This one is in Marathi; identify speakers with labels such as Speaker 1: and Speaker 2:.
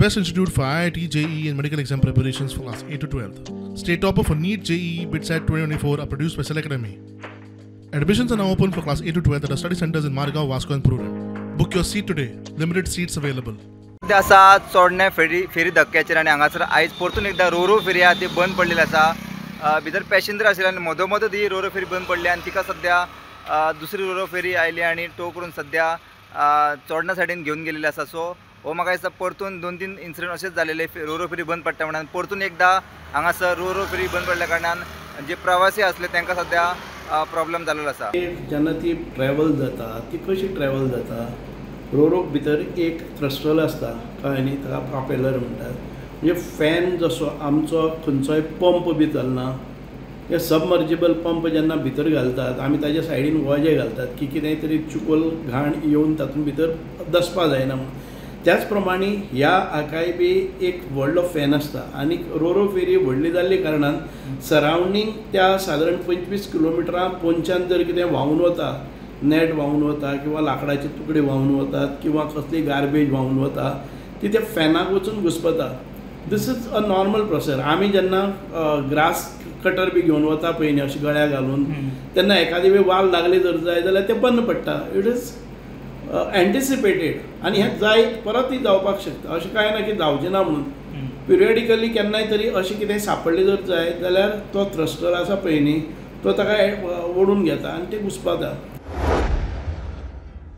Speaker 1: best institute for IIT, JEE and medical exam preparations for class 8 to 12th. State topper for NEET, JEE, BITSAT 2024 are produced by Cell Academy. Admissions are now open for class 8 to 12th at our study centers in Margao, Vasco and Purulia. Book your seat today. Limited seats available.
Speaker 2: आसा चोडणे फेरी धक्क्याचेर आनी हांगासर आयज परतून एकदा रोरो फेरी आहा ती बंद पडलेली आसा. भितर पॅसेंजर आशिल्ले आनी मदोमदत ही रोरो फेरी बंद पडली आनी तिका सद्या दुसरी रोरो फेरी आयली आनी टो करून सद्या चोडणा सायडीन घेवन गेलेली आसा. सो हो म्हाका दिसता परतून 2-3 इन्सिडंट अशेंच जालेले रोरो फेरी बंद पडटा म्हणून परतून एकदा हांगासर रोरो फेरी बंद पडल्या कारणान जे प्रवासी आसले तांकां सद्या प्रॉब्लेम जाल्लो आसा.
Speaker 3: जेन्ना ती ट्रॅव्हल जाता ती कशी ट्रॅव्हल जाता, रोरोक भितर एक थ्रस्टल आसता कळ्ळें न्ही, ताका प्रॉपेलर म्हणटात. म्हणजे फॅन जसो आमचो खंयचोय पंप बी चलना, हे सबमर्जिबल पंप जेन्ना भितर घालतात आमी ताज्या सायडीन वजे घालतात की कितेंय तरी चुकोल घाण येवन तातूंत भितर दसपा जायना म्हणून. त्याच प्रमाणे ह्या हाकाय बी एक व्हडलो फॅन आसता आनी रोरो फेरी व्हडली जाल्ले कारणान सरावंडींग त्या सादारण 25 किलोमिटरां पोंच्यान जर कितें व्हांवून वता, नेट व्हांवून वता किंवा लाकडाचे तुकडे व्हांवून वतात किंवा कसली गार्बेज व्हांवून वता ती त्या फॅनाक वचून घुसपता. दिस इज अ नॉर्मल प्रोसेस. आमी जेन्ना ग्रास कटर बी घेवन वता पळय न्ही अशें गळ्या घालून, तेन्ना एखादी वेळ वाल लागले जर जाय जाल्यार ते बंद पडटा. इट इज एंटिसिपेटेड आनी हें जायत परतय जावपाक शकता. अशें कांय ना की जावचें ना म्हणून. पिरियडिकली केन्नाय तरी अशें कितें सांपडलें जर जाय जाल्यार तो थ्रस्टर आसा पळय न्ही तो ताका ओडून घेता आनी ते घुसपाता.